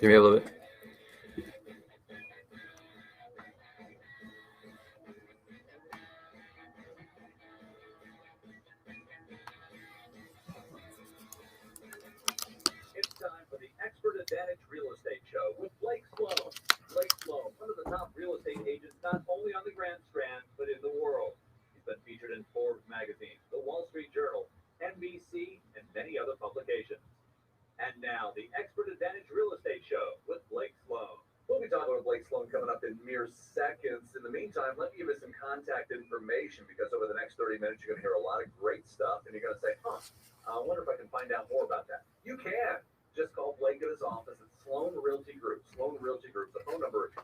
Hear me a little bit? It's time for the Expert Advantage Real Estate Show with Blake Sloan. Blake Sloan, one of the top real estate agents not only on the Grand Strand, but in the world. He's been featured in Forbes magazine, The Wall Street Journal, NBC, and many other publications. And now, the Expert Advantage Real Estate Show with Blake Sloan. We'll be talking with Blake Sloan coming up in mere seconds. In the meantime, let me give you some contact information because over the next 30 minutes, you're going to hear a lot of great stuff. And you're going to say, I wonder if I can find out more about that. You can. Just call Blake at his office at Sloan Realty Group. Sloan Realty Group. The phone number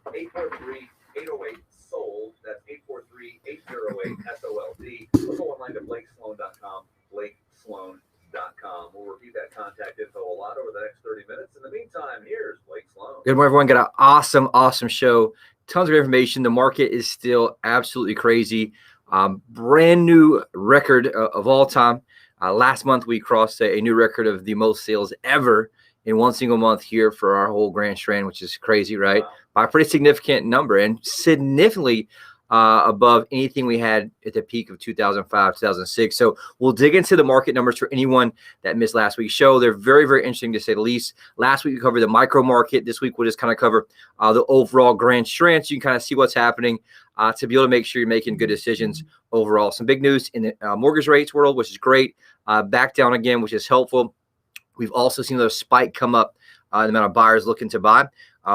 843-808-SOLD. That's 843-808-SOLD. Or go online to blakesloan.com. blakesloan.com. We'll repeat that contact info a lot over the next 30 minutes. In the meantime, here's Blake Sloan. Good morning, everyone. Got an awesome show. Tons of information. The market is still absolutely crazy. Brand new record of all time. Last month, we crossed a new record of the most sales ever in one single month here for our whole Grand Strand, which is crazy, right? Wow. By a pretty significant number and significantly above anything we had at the peak of 2005, 2006. So we'll dig into the market numbers for anyone that missed last week's show. They're very, very interesting to say the least. Last week we covered the micro market. This week we'll just kind of cover the overall Grand Strand, so you can kind of see what's happening to be able to make sure you're making good decisions overall. Some big news in the mortgage rates world, which is great. Back down again, which is helpful. We've also seen a spike come up in the amount of buyers looking to buy,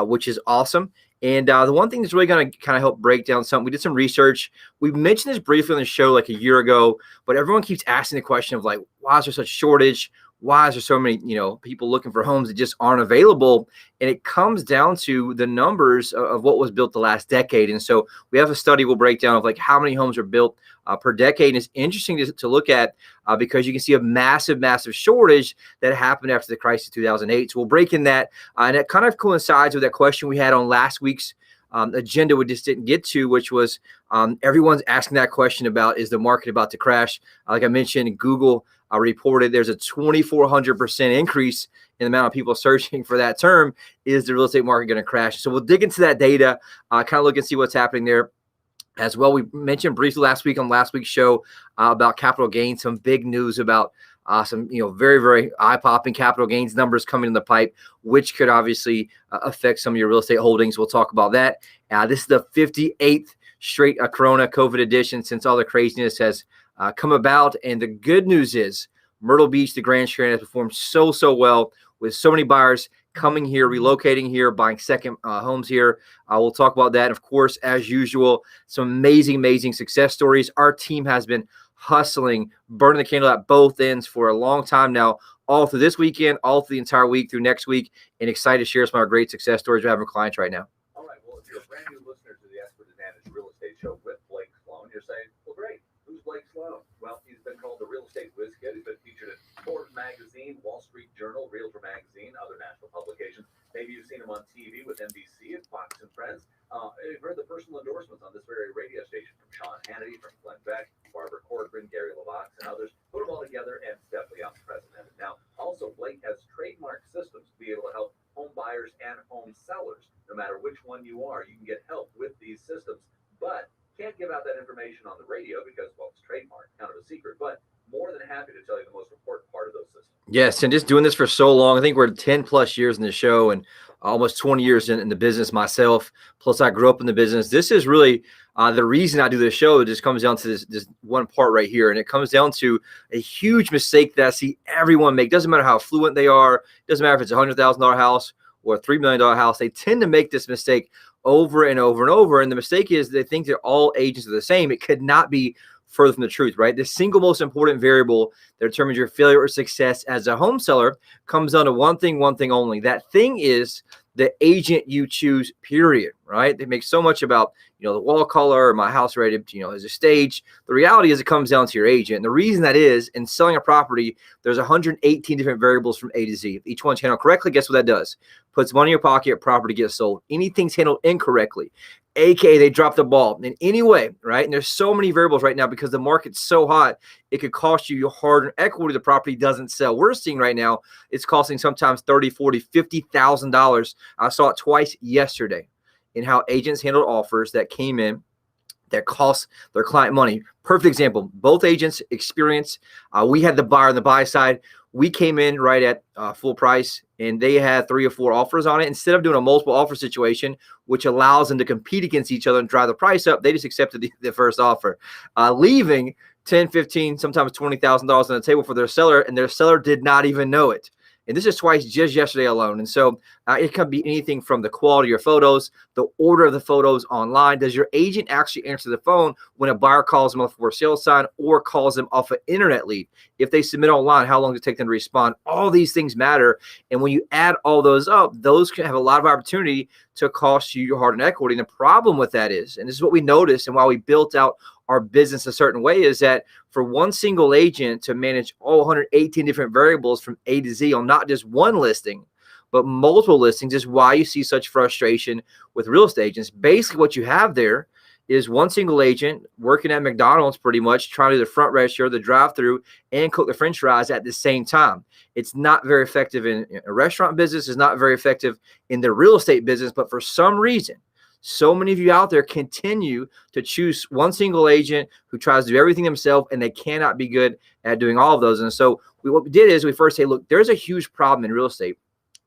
which is awesome. And the one thing that's really going to kind of help break down something, we did some research. We mentioned this briefly on the show like a year ago, but everyone keeps asking the question of like, why is there such shortage? Why is there so many, people looking for homes that just aren't available? And it comes down to the numbers of what was built the last decade. And so we have a study we'll break down of like how many homes are built per decade. And it's interesting to look at because you can see a massive, massive shortage that happened after the crisis of 2008. So we'll break in that. And it kind of coincides with that question we had on last week's agenda we just didn't get to, which was everyone's asking that question about, is the market about to crash? Like I mentioned, Google reported there's a 2,400% increase in the amount of people searching for that term. Is the real estate market going to crash? So we'll dig into that data, kind of look and see what's happening there as well. We mentioned briefly last week on last week's show about capital gains, some big news about some, very, very eye-popping capital gains numbers coming in the pipe, which could obviously affect some of your real estate holdings. We'll talk about that. This is the 58th straight Corona COVID edition since all the craziness has come about. And the good news is Myrtle Beach, the Grand Strand, has performed so well with so many buyers coming here, relocating here, buying second homes here. We'll talk about that. Of course, as usual, some amazing success stories. Our team has been hustling, burning the candle at both ends for a long time now, all through this weekend, all through the entire week, through next week, and excited to share some of our great success stories we have with clients right now. All right. Well, if you're a brand new listener to the Expert Advantage Real Estate Show with Blake Sloan, you're saying, well, great. Who's Blake Sloan? Well, he's been called the real estate whiz kid. He's been featured in Forbes magazine, Wall Street Journal, Realtor magazine, other national publications. Maybe you've seen him on TV with NBC and Fox and Friends. You've heard the personal endorsements on this very radio station from Sean Hannity, from Glenn Beck, Barbara Corcoran, Gary LaVox, and others. Put them all together, and it's definitely unprecedented. Now, also, Blake has trademark systems to be able to help home buyers and home sellers. No matter which one you are, you can get help with these systems. But can't give out that information on the radio because, well, it's trademark, kind of a secret. But more than happy to tell you the most important part of those systems. Yes, and just doing this for so long. I think we're 10 plus years in the show and almost 20 years in the business myself. Plus, I grew up in the business. This is really the reason I do this show. It just comes down to this one part right here. And it comes down to a huge mistake that I see everyone make. Doesn't matter how fluent they are. Doesn't matter if it's a $100,000 house or a $3 million house. They tend to make this mistake over and over and over. And the mistake is they think that all agents are the same. It could not be further from the truth, right? The single most important variable that determines your failure or success as a home seller comes down to one thing only. That thing is the agent you choose, period, right? They make so much about, the wall color or my house rated, as a stage. The reality is it comes down to your agent. And the reason that is, in selling a property, there's 118 different variables from A to Z. If each one's handled correctly, guess what that does? Puts money in your pocket, property gets sold. Anything's handled incorrectly AKA they dropped the ball in any way, right? And there's so many variables right now because the market's so hot, it could cost you your hard-earned equity. The property doesn't sell. We're seeing right now it's costing sometimes $30,000, $40,000, $50,000. I saw it twice yesterday in how agents handled offers that came in that cost their client money. Perfect example. Both agents experience. We had the buyer on the buy side. We came in right at full price, and they had 3 or 4 offers on it. Instead of doing a multiple offer situation, which allows them to compete against each other and drive the price up, they just accepted the first offer, leaving $10,000, $15,000, sometimes $20,000 on the table for their seller, and their seller did not even know it. And this is twice just yesterday alone. And so it can be anything from the quality of your photos, the order of the photos online. Does your agent actually answer the phone when a buyer calls them off for a sales sign or calls them off an internet lead? If they submit online, how long does it take them to respond? All these things matter. And when you add all those up, those can have a lot of opportunity to cost you your hard-earned equity. And the problem with that is, and this is what we noticed and why we built out our business a certain way, is that for one single agent to manage all 118 different variables from A to Z on not just one listing, but multiple listings, is why you see such frustration with real estate agents. Basically, what you have there is one single agent working at McDonald's pretty much, trying to do the front register, the drive-through, and cook the French fries at the same time. It's not very effective in a restaurant business. It's not very effective in the real estate business. But for some reason, so many of you out there continue to choose one single agent who tries to do everything themselves, and they cannot be good at doing all of those. And so what we did is we first say, look, there's a huge problem in real estate.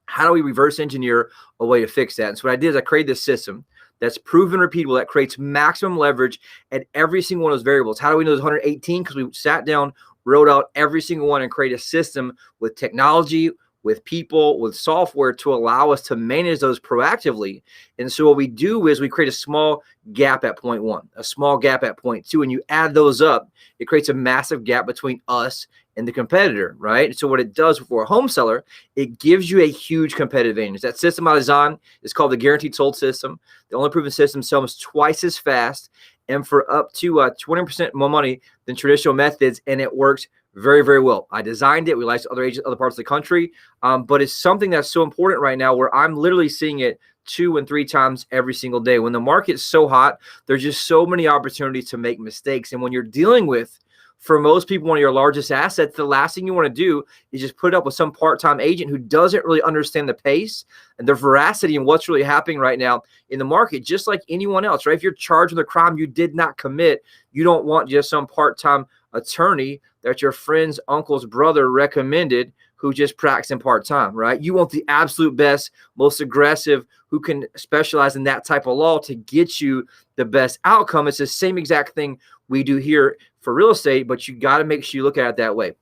How do we reverse engineer a way to fix that? And so what I did is I created this system that's proven repeatable, that creates maximum leverage at every single one of those variables. How do we know there's 118? Because we sat down, wrote out every single one, and created a system with technology, with people, with software to allow us to manage those proactively. And so what we do is we create a small gap at point 1, a small gap at point 2, and you add those up, it creates a massive gap between us and the competitor, right? So what it does for a home seller, it gives you a huge competitive advantage. That system I designed is called the Guaranteed Sold System. The only proven system sells twice as fast and for up to 20% more money than traditional methods, and it works very, very well. I designed it. We licensed other agents, other parts of the country, but it's something that's so important right now where I'm literally seeing it 2 and 3 times every single day. When the market's so hot, there's just so many opportunities to make mistakes. And when you're dealing with, for most people, one of your largest assets, the last thing you want to do is just put up with some part-time agent who doesn't really understand the pace and the veracity and what's really happening right now in the market, just like anyone else, right? If you're charged with a crime you did not commit, you don't want just some part-time attorney that your friend's uncle's brother recommended who just practicing part-time, right? You want the absolute best, most aggressive, who can specialize in that type of law to get you the best outcome. It's the same exact thing we do here for real estate, but you got to make sure you look at it that way.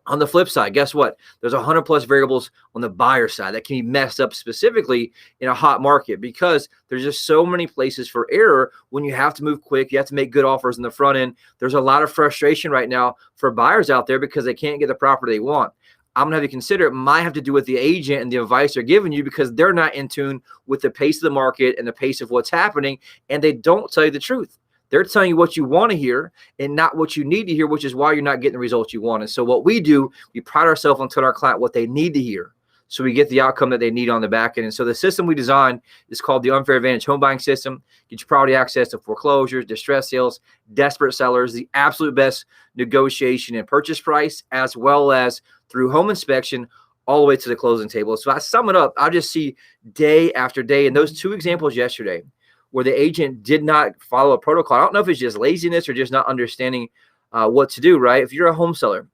On the flip side, guess what? There's 100 plus variables on the buyer side that can be messed up specifically in a hot market because there's just so many places for error when you have to move quick. You have to make good offers in the front end. There's a lot of frustration right now for buyers out there because they can't get the property they want. I'm going to have to consider it might have to do with the agent and the advice they're giving you because they're not in tune with the pace of the market and the pace of what's happening, and they don't tell you the truth. They're telling you what you want to hear and not what you need to hear, which is why you're not getting the results you want. And so what we do, we pride ourselves on telling our client what they need to hear so we get the outcome that they need on the back end. And so the system we designed is called the Unfair Advantage Home Buying System. Get you priority access to foreclosures, distress sales, desperate sellers, the absolute best negotiation and purchase price, as well as through home inspection all the way to the closing table. So I sum it up, I just see day after day. And those 2 examples yesterday, where the agent did not follow a protocol. I don't know if it's just laziness or just not understanding what to do, right? If you're a home seller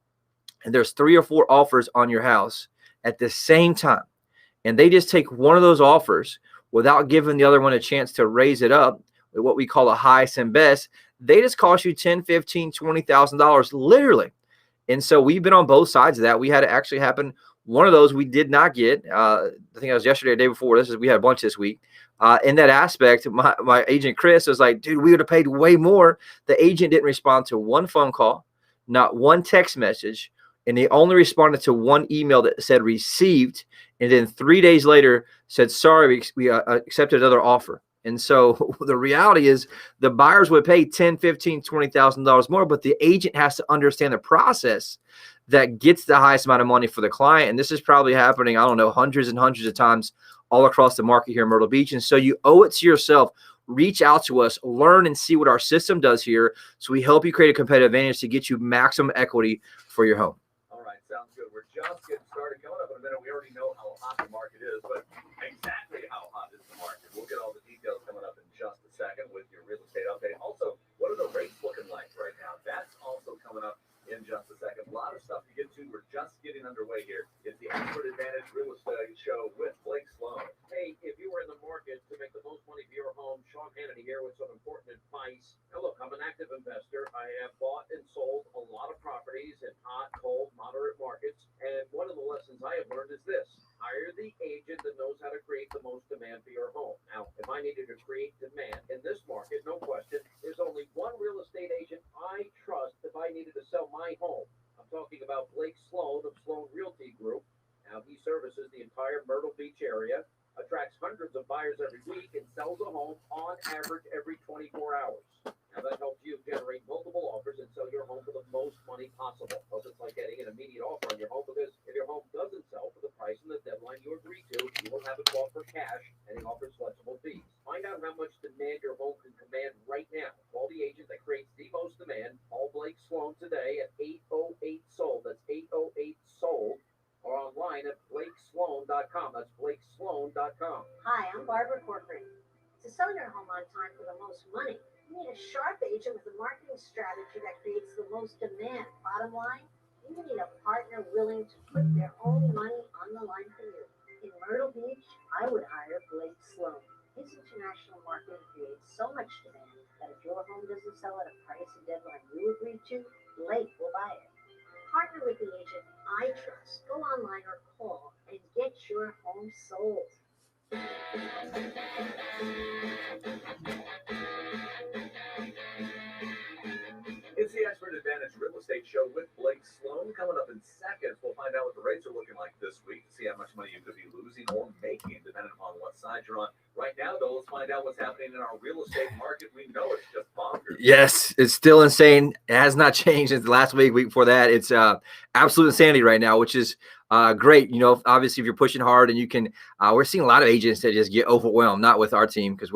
and there's 3 or 4 offers on your house at the same time, and they just take one of those offers without giving the other one a chance to raise it up, what we call a highest and best, they just cost you $10,000, $15,000, $20,000 literally. And so we've been on both sides of that. We had it actually happen. One of those we did not get. I think it was yesterday or the day before. We had a bunch this week. In that aspect, my agent Chris was like, dude, we would have paid way more. The agent didn't respond to one phone call, not one text message, and they only responded to one email that said received, and then 3 days later said, sorry, we accepted another offer. And so the reality is the buyers would pay $10,000, $15,000, $20,000 more, but the agent has to understand the process that gets the highest amount of money for the client. And this is probably happening, I don't know, hundreds and hundreds of times all across the market here in Myrtle Beach. And so you owe it to yourself reach out to us, learn and see what our system does here. So we help you create a competitive advantage to get you maximum equity for your home. All right, sounds good. We're just getting started. Coming up in a minute, we already know how hot the market is, but exactly how hot is the market? We'll get all the details coming up in just a second with your real estate update. Also, what are the rates looking like right now? That's also coming up in just a second. A lot of stuff to get to. We're just getting underway here. It's the Expert Advantage Real Estate Show with Blake Sloan. Hey, if you were in the market to make the most money for your home, Sean Kennedy here with some important advice. Now, look, I'm an active investor. I have bought and sold a lot of properties in hot, cold, moderate markets. And one of the lessons I have learned is this: hire the agent that knows how to create the most demand for your home. Now, if I needed to create demand in this market, no question, there's only one real estate agent I trust if I needed to sell my home. I'm talking about Blake Sloan of Sloan Realty Group. Now, he services the entire Myrtle Beach area, attracts hundreds of buyers every week, and sells a home on average every 24 hours. Now, that helps you generate multiple offers and sell your home for the most money possible. Plus, it's like getting an immediate offer on your home, because if your home doesn't sell for the price and the deadline you agree to, you will have it bought for cash, and he offers flexible fees. Find out how much demand your home can command right now. Call the agent that creates the most demand. Call Blake Sloan today at 808-SOLD. That's 808-SOLD. Or online at blakesloan.com. That's blakesloan.com. Hi, I'm Barbara Corcoran. To sell your home on time for the most money, you need a sharp agent with a marketing strategy that creates the most demand. Bottom line, you need a partner willing to put their own money on the line for you. In Myrtle Beach, I would hire Blake Sloan. His international marketing creates so much demand that if your home doesn't sell at a price and deadline you agree to, Blake will buy it. Partner with the agent I trust. Go online or call and get your home sold. It's the Expert Advantage Real Estate Show with Blake Sloan. Coming up in seconds, we'll find out what the rates are looking like this week to see how much money you could be losing or making, depending upon what side you're on. Right now, though, let's find out what's happening in our real estate market. We know it's just bonkers. Yes, it's still insane. It has not changed since last week before that. It's absolute insanity right now, which is great. You know, obviously, if you're pushing hard and you can, we're seeing a lot of agents that just get overwhelmed, not with our team, because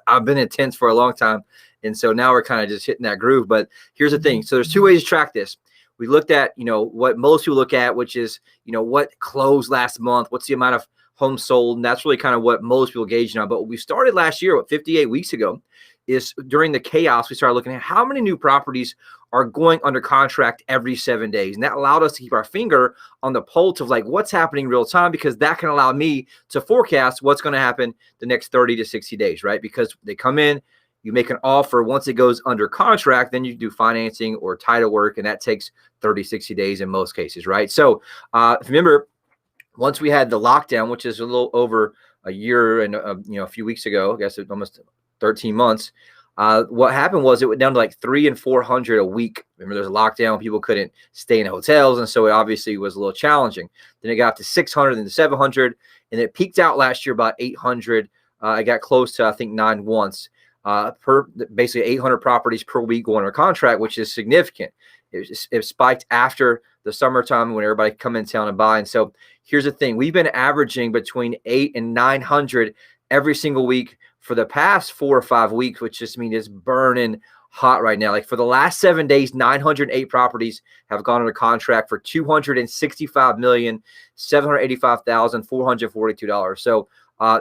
I've been intense for a long time. And so now we're kind of just hitting that groove. But here's the thing. So there's two ways to track this. We looked at, what most people look at, which is, what closed last month, what's the amount of homes sold. And that's really kind of what most people gauge on. But what we started last year, 58 weeks ago, is during the chaos, we started looking at how many new properties are going under contract every 7 days. And that allowed us to keep our finger on the pulse of like what's happening real time, because that can allow me to forecast what's going to happen the next 30 to 60 days, right? Because they come in, you make an offer. Once it goes under contract, then you do financing or title work, and that takes 30, 60 days in most cases, right? So if you remember, once we had the lockdown, which is a little over a year and a few weeks ago, I guess almost 13 months, what happened was it went down to like 300 and 400 a week. Remember, there's a lockdown, people couldn't stay in hotels, and so it obviously was a little challenging. Then it got up to 600 and 700, and it peaked out last year about 800. It got close to, I think, 9 once. Per basically 800 properties per week going under contract, which is significant. It spiked after the summertime when everybody come in town and buy. And so here's the thing. We've been averaging between 800 and 900 every single week for the past 4 or 5 weeks, which just means it's burning hot right now. Like for the last 7 days, 908 properties have gone under contract for $265,785,442. So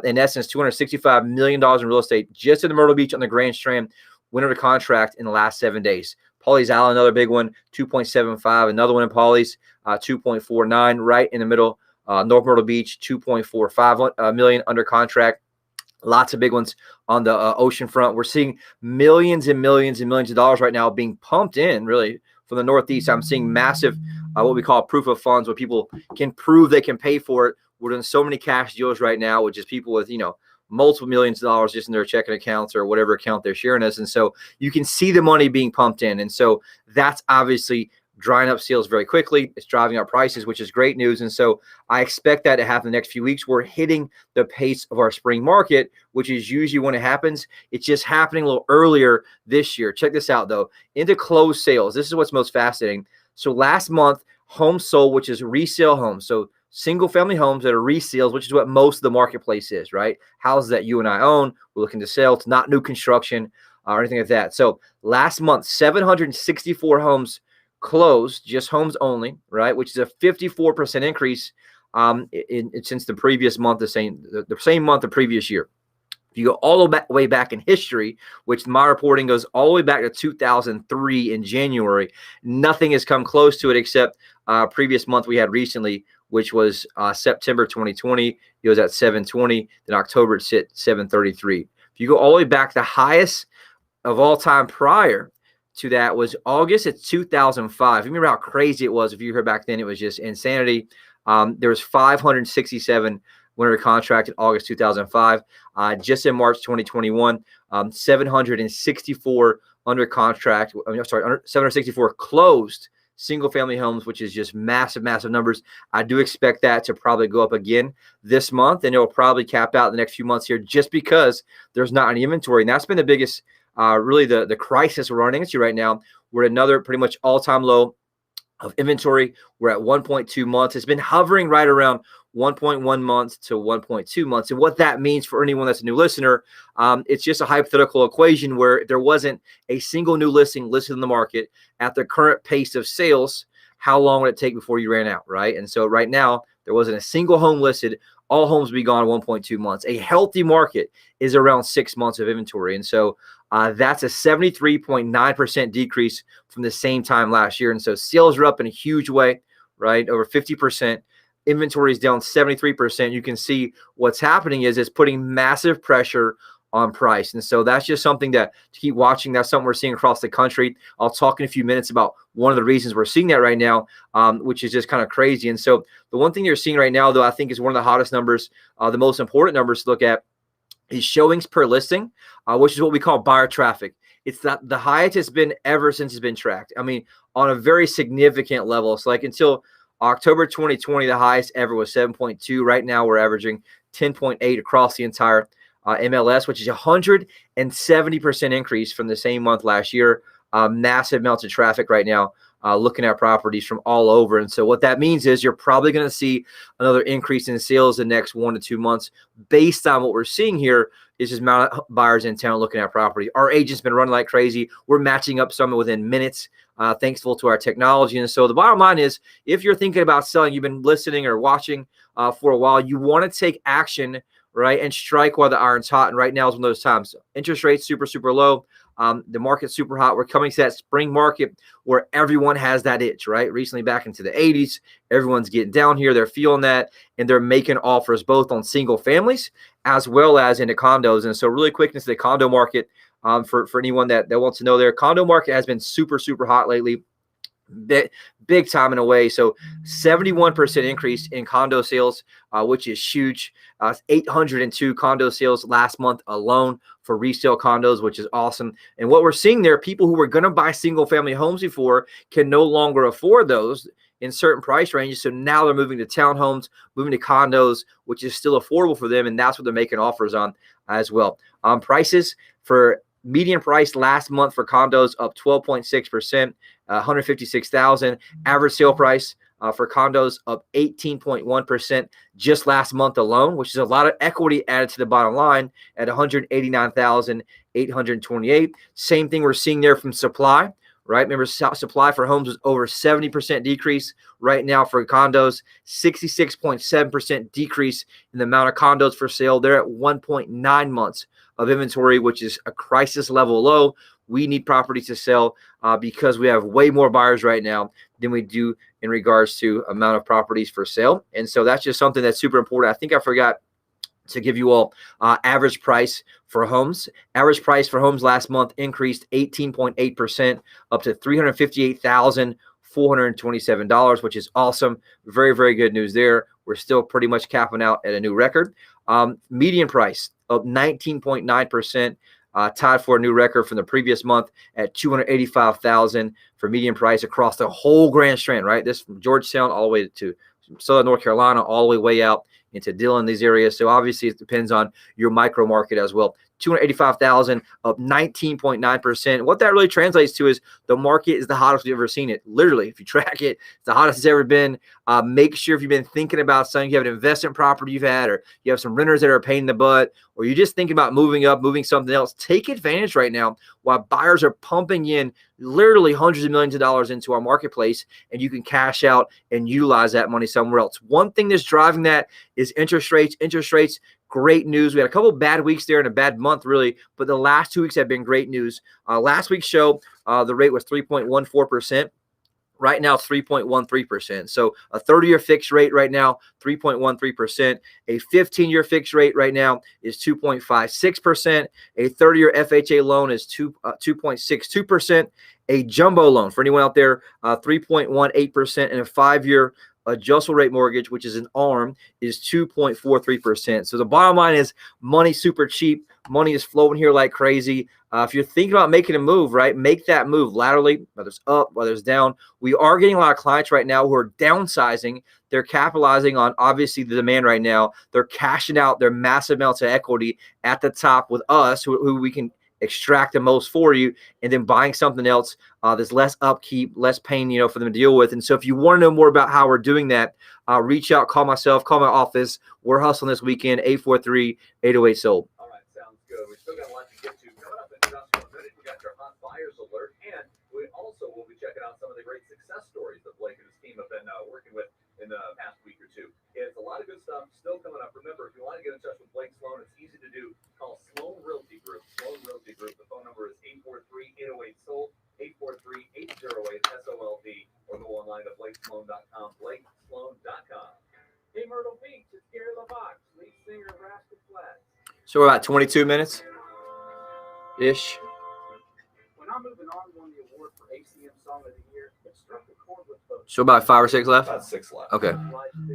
in essence, $265 million in real estate just in the Myrtle Beach on the Grand Strand went under contract in the last 7 days. Pawleys Island, another big one, 2.75. Another one in Pawleys, 2.49. Right in the middle, North Myrtle Beach, 2.45 million under contract. Lots of big ones on the ocean front. We're seeing millions and millions and millions of dollars right now being pumped in, really, from the Northeast. I'm seeing massive, what we call proof of funds, where people can prove they can pay for it. We're doing so many cash deals right now, which is people with, multiple millions of dollars just in their checking accounts or whatever account they're sharing us. And so you can see the money being pumped in. And so that's obviously drying up sales very quickly. It's driving up prices, which is great news. And so I expect that to happen the next few weeks. We're hitting the pace of our spring market, which is usually when it happens. It's just happening a little earlier this year. Check this out, though. Into closed sales. This is what's most fascinating. So last month, home sold, which is resale homes. So single family homes that are resales, which is what most of the marketplace is, right? Houses that you and I own, we're looking to sell. It's not new construction or anything like that. So last month, 764 homes closed, just homes only, right? Which is a 54% increase since the previous month, the same month the previous year. If you go all the way back in history, which my reporting goes all the way back to 2003 in January, nothing has come close to it except previous month we had recently, which was September 2020. It was at 720. Then October it's at 733. If you go all the way back, the highest of all time prior to that was August of 2005. You remember how crazy it was? If you heard back then, it was just insanity. There was 567 winter contract in August 2005. Just in March 2021, 764 under contract. 764 closed single-family homes, which is just massive, massive numbers. I do expect that to probably go up again this month, and it will probably cap out in the next few months here just because there's not any inventory. And that's been the biggest, really the crisis we're running into right now. We're at another pretty much all-time low of inventory. We're at 1.2 months. It's been hovering right around 1.1 months to 1.2 months. And what that means for anyone that's a new listener, it's just a hypothetical equation where if there wasn't a single new listing listed in the market at the current pace of sales, how long would it take before you ran out, right? And so right now, there wasn't a single home listed. All homes will be gone in 1.2 months. A healthy market is around 6 months of inventory. And so that's a 73.9% decrease from the same time last year. And so sales are up in a huge way, right? Over 50%. Inventory is down 73%. You can see what's happening is it's putting massive pressure on price. And so that's just something to keep watching. That's something we're seeing across the country. I'll talk in a few minutes about one of the reasons we're seeing that right now, which is just kind of crazy. And so the one thing you're seeing right now, though, I think is one of the hottest numbers, the most important numbers to look at is showings per listing, which is what we call buyer traffic. It's the highest it's been ever since it's been tracked. I mean, on a very significant level. It's like until October 2020, the highest ever was 7.2. Right now, we're averaging 10.8 across the entire MLS, which is a 170% increase from the same month last year. Massive amounts of traffic right now looking at properties from all over. And so what that means is you're probably going to see another increase in sales in the next 1 to 2 months based on what we're seeing here is just amount of buyers in town looking at property. Our agents been running like crazy. We're matching up some within minutes, thankful to our technology. And so the bottom line is if you're thinking about selling, you've been listening or watching for a while, you want to take action, right, and strike while the iron's hot. And right now is one of those times. Interest rates super, super low. The market's super hot. We're coming to that spring market where everyone has that itch, right? Recently back into the 80s, everyone's getting down here. They're feeling that, and they're making offers both on single families as well as into condos. And so really quick into the condo market for anyone that wants to know there. Condo market has been super, super hot lately. Big time in a way. So 71% increase in condo sales, which is huge. 802 condo sales last month alone for resale condos, which is awesome. And what we're seeing there, people who were going to buy single family homes before can no longer afford those in certain price ranges. So now they're moving to townhomes, moving to condos, which is still affordable for them. And that's what they're making offers on as well. Prices for median price last month for condos up 12.6%, 156,000. Average sale price for condos up 18.1% just last month alone, which is a lot of equity added to the bottom line at 189,828. Same thing we're seeing there from supply, right? Remember, supply for homes was over 70% decrease. Right now for condos, 66.7% decrease in the amount of condos for sale. They're at 1.9 months of inventory, which is a crisis level low. We need properties to sell because we have way more buyers right now than we do in regards to amount of properties for sale. And so that's just something that's super important. I think I forgot to give you all average price for homes. Average price for homes last month increased 18.8% up to $358,427, which is awesome. Very, very good news there. We're still pretty much capping out at a new record. Median price up 19.9%, tied for a new record from the previous month at $285,000 for median price across the whole Grand Strand, right? This from Georgetown all the way to Southern North Carolina, all the way out into Dillon, these areas. So obviously it depends on your micro market as well. 285,000, up 19.9%. What that really translates to is the market is the hottest we've ever seen it. Literally, if you track it, it's the hottest it's ever been. Make sure if you've been thinking about something, you have an investment property you've had, or you have some renters that are a pain in the butt, or you're just thinking about moving up, moving something else, take advantage right now while buyers are pumping in literally hundreds of millions of dollars into our marketplace, and you can cash out and utilize that money somewhere else. One thing that's driving that is interest rates. Interest rates, great news. We had a couple of bad weeks there and a bad month, really, but the last 2 weeks have been great news. Last week's show, the rate was 3.14%. Right now, it's 3.13%. So a 30-year fixed rate right now, 3.13%. A 15-year fixed rate right now is 2.56%. A 30-year FHA loan is 2.62%. A jumbo loan, for anyone out there, 3.18%. And a 5-year adjustable rate mortgage, which is an ARM, is 2.43%. So the bottom line is money super cheap. Money is flowing here like crazy. If you're thinking about making a move, right, make that move laterally, whether it's up, whether it's down. We are getting a lot of clients right now who are downsizing. They're capitalizing on, obviously, the demand right now. They're cashing out their massive amounts of equity at the top with us, who we can extract the most for you, and then buying something else that's less upkeep, less pain, for them to deal with. And so if you want to know more about how we're doing that, reach out, call myself, call my office. We're hustling this weekend, 843-808-SOLD. All right, sounds good. We still got a lot to get to. Coming up in just 1 minute, we got your hot buyers alert, and we also will be checking out some of the great success stories that Blake and his team have been working with in the past week or two. It's a lot of good stuff still coming up. Remember, if you want to get in touch with Blake Sloan, it's easy to do. Call Sloan Realty Group. Sloan Realty Group. The phone number is 843-808-SOLD, 843-808-SOLD, or go online to blakesloan.com, blakesloan.com. Hey, Myrtle Beach, it's Gary LaVox, lead singer of Rascal Flatts. So we're about 22 minutes-ish. When I'm Moving On won the award for ACM Song of the Year, it struck a chord with folks. So about 5 or 6 left? About 6 left. Okay,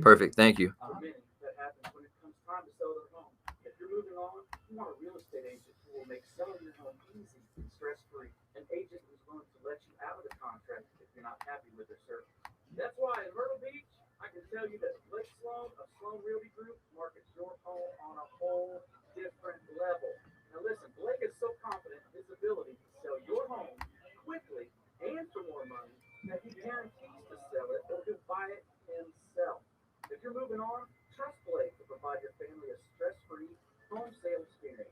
perfect. Thank you. Many that happens when it comes time to sell their home. If you're moving on, you want a real estate agent who will make selling your home easy and stress-free. An agent who's willing to let you out of the contract if you're not happy with their service. That's why in Myrtle Beach, I can tell you that Blake Sloan of Sloan Realty Group markets your home on a whole different level. Now listen, Blake is so confident in his ability to sell your home quickly and for more money that he guarantees to sell it or to buy it himself. If you're moving on, trust Blake to provide your family a stress-free home sale experience.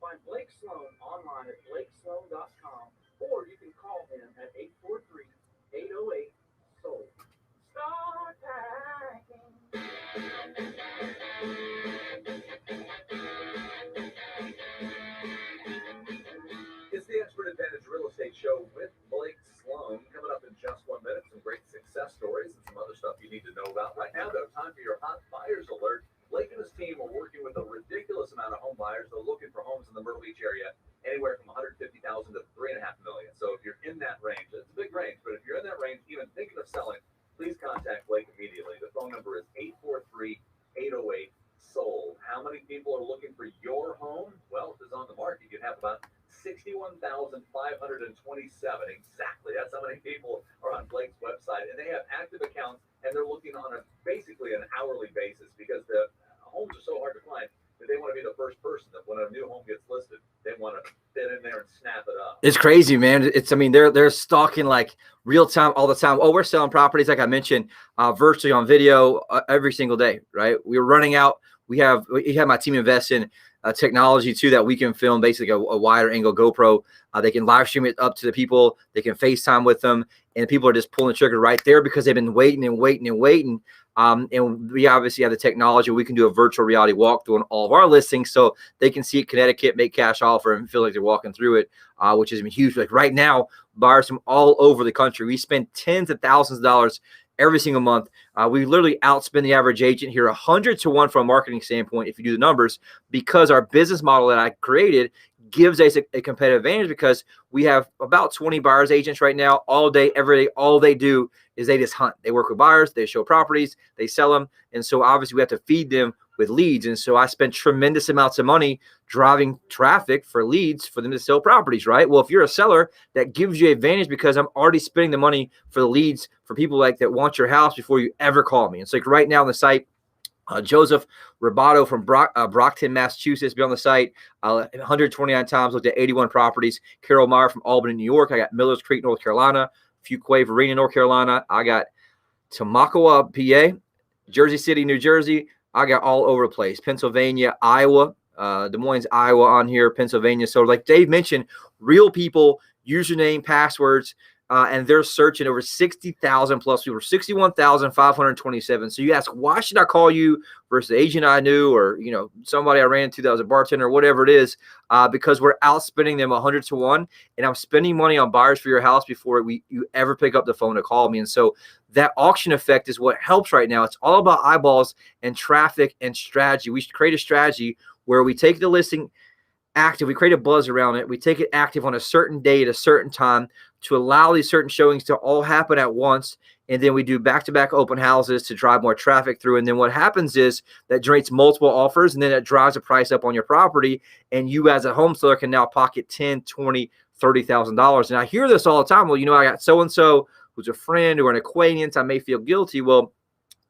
Find Blake Sloan online at blakesloan.com, or you can call him at 843-808-SOLD. Start packing. It's the Expert Advantage Real Estate Show with Blake Sloan. Coming up in just 1 minute, some great success stories and some other stuff you need to know about. Right now, though, time for your hot buyers alert. Blake and his team are working with a ridiculous amount of home buyers. They're looking for homes in the Myrtle Beach area, anywhere from $150,000 to $3.5 million. So if you're in that range, it's a big range, but if you're in that range, even thinking of selling, please contact Blake immediately. The phone number is 843-808-SOLD. How many people are looking for your home? Well, if it's on the market, you'd have about 61,527. Exactly. That's how many people are on Blake's website. And they have active accounts, and they're looking on basically an hourly basis, because the homes are so hard to find that they want to be the first person that when a new home gets listed, they want to fit in there and snap it up. It's crazy, man. They're stalking like real time all the time. Oh, we're selling properties, like I mentioned, virtually on video every single day, right? We're running out. We have my team invest in technology too, that we can film basically a wider angle GoPro. They can live stream it up to the people. They can FaceTime with them, and people are just pulling the trigger right there because they've been waiting and waiting and waiting. And we obviously have the technology. We can do a virtual reality walkthrough on all of our listings, so they can see it, Connecticut, make cash offer, and feel like they're walking through it, which has been huge. Like right now, buyers from all over the country, we spend tens of thousands of dollars every single month. We literally outspend the average agent here 100 to 1 from a marketing standpoint, if you do the numbers, because our business model that I created gives us a competitive advantage, because we have about 20 buyers agents right now, all day, every day. All they do is they just hunt. They work with buyers, they show properties, they sell them. And so obviously we have to feed them with leads. And so I spend tremendous amounts of money driving traffic for leads for them to sell properties, right? Well, if you're a seller, that gives you advantage, because I'm already spending the money for the leads for people like that want your house before you ever call me. It's like right now on the site, Joseph Roboto from Brockton, Massachusetts, been on the site 129 times, looked at 81 properties. Carol Meyer from Albany, New York. I got Millers Creek, North Carolina. Fuquay Varina, North Carolina. I got Tamaqua, PA. Jersey City, New Jersey. I got all over the place. Pennsylvania, Iowa, Des Moines, Iowa on here, Pennsylvania. So like Dave mentioned, real people, username, passwords, and they're searching over 60,000 plus people, 61,527. So you ask, why should I call you versus the agent I knew, or somebody I ran into that was a bartender, or whatever it is? Because we're outspending them 100 to 1, and I'm spending money on buyers for your house before you ever pick up the phone to call me. And so that auction effect is what helps right now. It's all about eyeballs and traffic and strategy. We should create a strategy where we take the listing active, we create a buzz around it, we take it active on a certain day at a certain time to allow these certain showings to all happen at once, and then we do back-to-back open houses to drive more traffic through. And then what happens is that generates multiple offers, and then it drives the price up on your property, and you as a home seller can now pocket $10,000, $20,000, $30,000. And I hear this all the time. Well, I got so-and-so who's a friend or an acquaintance, I may feel guilty. Well,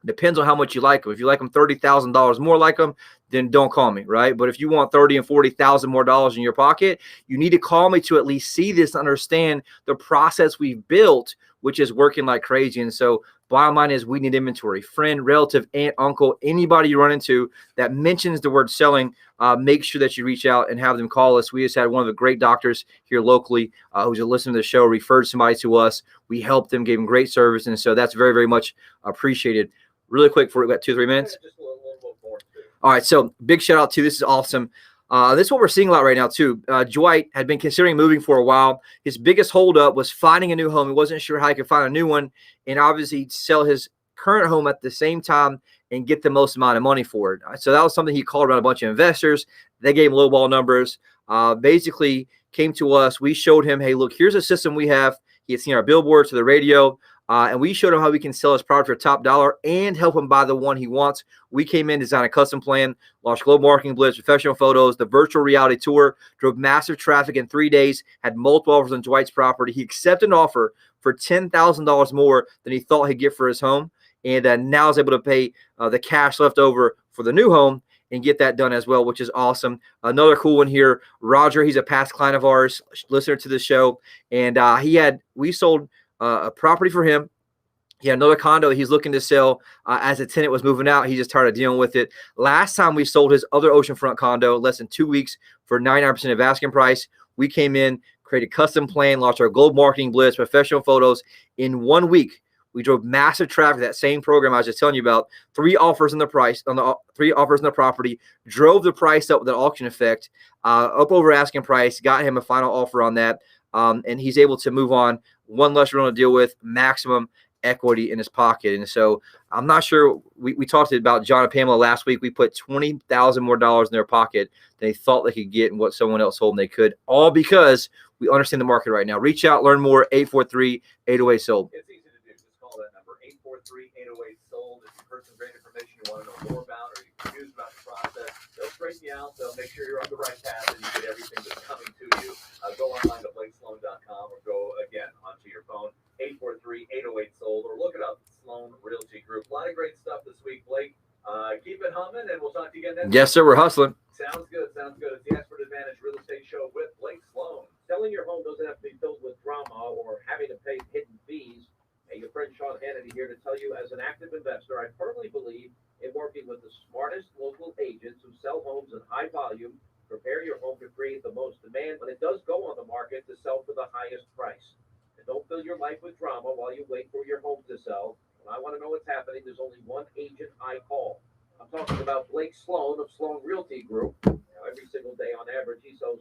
depends on how much you like them. If you like them $30,000 more like them, then don't call me, right? But if you want 30 and 40,000 more dollars in your pocket, you need to call me to at least see this, understand the process we've built, which is working like crazy. And so bottom line is we need inventory. Friend, relative, aunt, uncle, anybody you run into that mentions the word selling, make sure that you reach out and have them call us. We just had one of the great doctors here locally who's listening to the show, referred somebody to us. We helped them, gave them great service. And so that's very, very much appreciated. Really quick, for about 2-3 minutes. Just a little more. All right, so big shout out to this is awesome. This is what we're seeing a lot right now too. Dwight had been considering moving for a while. His biggest holdup was finding a new home. He wasn't sure how he could find a new one, and obviously sell his current home at the same time and get the most amount of money for it. So that was something he called around a bunch of investors. They gave him lowball numbers. Basically came to us. We showed him, hey, look, here's a system we have. He had seen our billboards to the radio. And we showed him how we can sell his product for top dollar and help him buy the one he wants. We came in, designed a custom plan, launched global marketing blitz, professional photos, the virtual reality tour, drove massive traffic in 3 days, had multiple offers on Dwight's property. He accepted an offer for $10,000 more than he thought he'd get for his home, and now is able to pay the cash left over for the new home and get that done as well, which is awesome. Another cool one here, Roger, he's a past client of ours, listener to the show, and we sold a property for him. He had another condo he's looking to sell as a tenant was moving out. He just tired of dealing with it. Last time we sold his other oceanfront condo, less than 2 weeks for 99% of asking price. We came in, created a custom plan, launched our global marketing blitz, professional photos. In 1 week, we drove massive traffic. That same program I was just telling you about, 3 offers on the property, drove the price up with an auction effect, up over asking price, got him a final offer on that, and he's able to move on. One less run to deal with, maximum equity in his pocket. And so I'm not sure, we talked about John and Pamela last week. We put $20,000 more in their pocket than they thought they could get and what someone else told them they could, all because we understand the market right now. Reach out, learn more, 843-808-SOLD. It's easy to do. Just call that number, 843-808-SOLD. If you've heard some great information you want to know more about, or you're confused about the process, they'll straighten you out. They'll make sure you're on the right path and you get everything that's coming to you. Go online to blakesloan.com or go, again, onto your phone, 843-808-SOLD, or look it up, Sloan Realty Group. A lot of great stuff this week, Blake. Keep it humming, and we'll talk to you again next week. Yes, sir. We're hustling. Sounds good. It's the Expert Advantage Real Estate Show with Blake Sloan. Selling your home doesn't have to be filled with drama or having to pay hidden fees. Hey, your friend Sean Hannity here to tell you, as an active investor, I firmly believe in working with the smartest local agents who sell homes in high volume. Prepare your home to create the most demand, but it does go on the market to sell for the highest price. And don't fill your life with drama while you wait for your home to sell. When I want to know what's happening, there's only one agent I call. I'm talking about Blake Sloan of Sloan Realty Group. Now, every single day on average, he sells